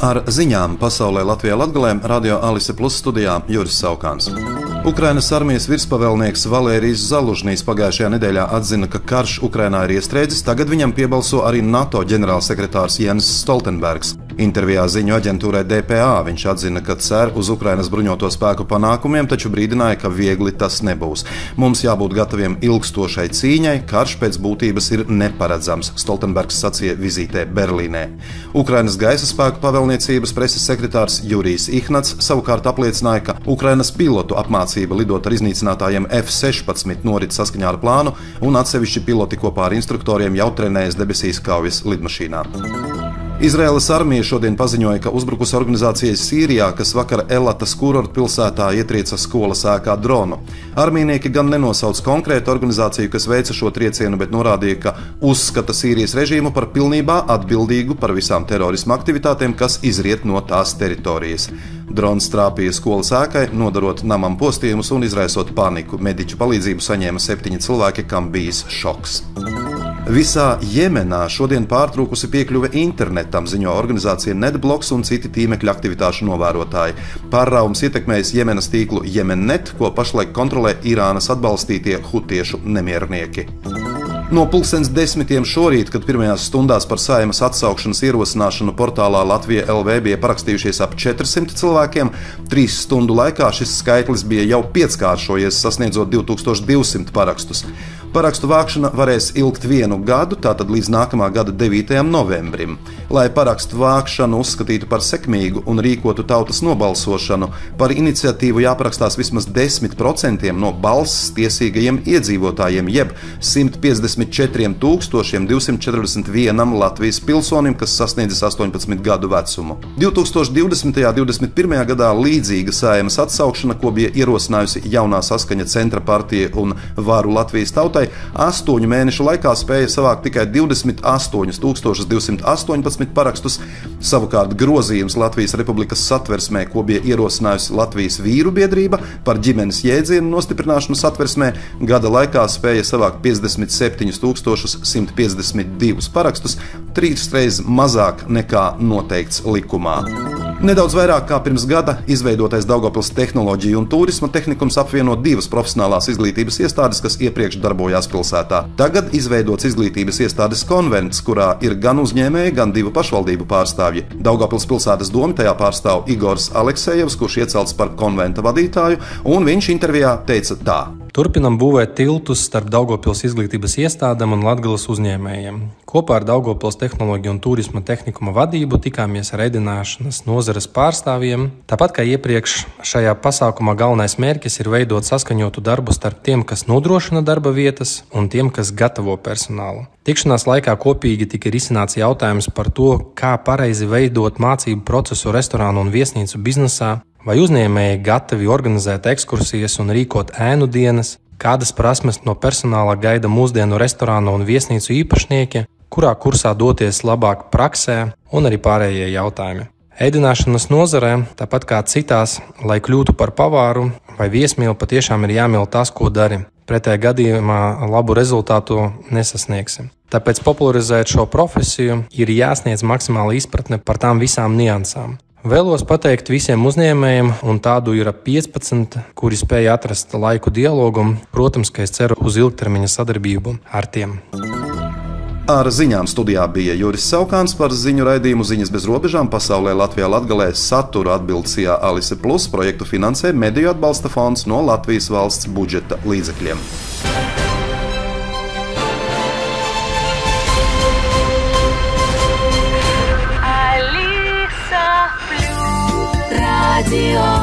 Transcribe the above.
Ar ziņām pasaulē Latvijā Latgalē Radio Alise Plus studijā Juris Saukāns. Ukrainas armijas virspavēlnieks Valērijs Zalužnīs pagājušajā nedēļā atzina, ka karš Ukrainā ir iestrēdzis, tagad viņam piebalso arī NATO ģenerālsekretārs Jens Stoltenbergs. Intervijā ziņu aģentūrai DPA viņš atzina, ka cer uz Ukrainas bruņoto spēku panākumiem, taču brīdināja, ka viegli tas nebūs. Mums jābūt gataviem ilgstošai cīņai, karš pēc būtības ir neparedzams, Stoltenbergs sacīja vizītē Berlīnē. Ukrainas gaisa spēku pavēlniecības preses sekretārs Jurijs Ihnats savukārt apliecināja, ka Ukrainas pilotu apmācība lidot ar iznīcinātājiem F-16 norit saskaņā ar plānu, un atsevišķi piloti kopā ar instruktoriem jau trenējas debesīs kaujas lidmašīnā. Izraēlas armija šodien paziņoja, ka uzbrukusi organizācijai Sīrijā, kas vakar Elatas kurorta pilsētā ietrieca skolas ēkā dronu. Armijnieki gan nenosauc konkrētu organizāciju, kas veica šo triecienu, bet norādīja, ka uzskata Sīrijas režīmu par pilnībā atbildīgu par visām terorisma aktivitātēm, kas izriet no tās teritorijas. Drons trāpīja skolas ēkai, nodarot namam postījumus un izraisot paniku. Mediķu palīdzību saņēma 7 cilvēki, kam bijis šoks. Visā Jemenā šodien pārtrūkusi piekļuve internetam, ziņo organizācija NetBlocks un citi tīmekļa aktivitāšu novērotāji. Pārraums ietekmējis Jemenas tīklu Jemennet, ko pašlaik kontrolē Irānas atbalstītie hutiešu nemiernieki. No 10:10 šorīt, kad pirmajās stundās par Saeimas atsaukšanas ierosināšanu portālā Latvija LV bija parakstījušies ap 400 cilvēkiem, 3 stundu laikā šis skaitlis bija jau 5-kāršojies, sasniedzot 2200 parakstus. Parakstu vākšana varēs ilgt 1 gadu, tātad līdz nākamā gada 9. novembrim. Lai parakstu vākšanu uzskatītu par sekmīgu un rīkotu tautas nobalsošanu, par iniciatīvu jāparakstās vismaz 10% no balss tiesīgajiem iedzīvotājiem, jeb 154 241 Latvijas pilsonim, kas sasniedzis 18 gadu vecumu. 2020. un 2021. gadā līdzīga Saeimas atsaukšana, ko bija ierosinājusi Jaunā saskaņa centra partija un Varu Latvijas tautai, 8 mēnešu laikā spēja savākt tikai 28 218 parakstus. Savukārt grozījums Latvijas Republikas satversmē, ko bija ierosinājusi Latvijas vīru biedrība par ģimenes jēdzienu nostiprināšanu satversmē, gada laikā spēja savākt 57 152 parakstus, 3 reizes mazāk nekā noteikts likumā. Nedaudz vairāk kā pirms gada izveidotais Daugavpils tehnoloģiju un turisma tehnikums apvieno 2 profesionālās izglītības iestādes, kas iepriekš darbojās pilsētā. Tagad izveidots izglītības iestādes konvents, kurā ir gan uzņēmēji, gan 2 pašvaldību pārstāvji. Daugavpils pilsētas domu tajā pārstāv Igors Aleksejevs, kurš iecelts par konventa vadītāju, un viņš intervijā teica tā. Turpinam būvēt tiltus starp Daugavpils izglītības iestādēm un Latgales uzņēmējiem. Kopā ar Daugavpils tehnoloģiju un turisma tehnikuma vadību tikāmies ar ēdināšanas nozares pārstāvjiem. Tāpat kā iepriekš, šajā pasākumā galvenais mērķis ir veidot saskaņotu darbu starp tiem, kas nodrošina darba vietas, un tiem, kas gatavo personālu. Tikšanās laikā kopīgi tika risināts jautājums par to, kā pareizi veidot mācību procesu restorānu un viesnīcu biznesā, vai uzņēmēji gatavi organizēt ekskursijas un rīkot ēnu dienas, kādas prasmes no personāla gaida mūsdienu restorānu un viesnīcu īpašnieki, kurā kursā doties labāk praksē un arī pārējie jautājumi. Ēdināšanas nozarē, tāpat kā citās, lai kļūtu par pavāru vai viesmīli, patiešām ir jāmīl tas, ko dari. Pretējā gadījumā labu rezultātu nesasniegsim. Tāpēc popularizēt šo profesiju ir jāsniedz maksimāla izpratne par tām visām niansām. Vēlos pateikt visiem uzņēmējiem, un tādu ir ap 15, kuri spēja atrast laiku dialogam. Protams, ka es ceru uz ilgtermiņa sadarbību ar tiem. Ar ziņām studijā bija Juris Saukāns. Par ziņu raidījumu Ziņas bez robežām pasaulē Latvijā Latgalē satura atbildsījā Alise Plus projektu finansē Mediju atbalsta fonds no Latvijas valsts budžeta līdzekļiem. Radio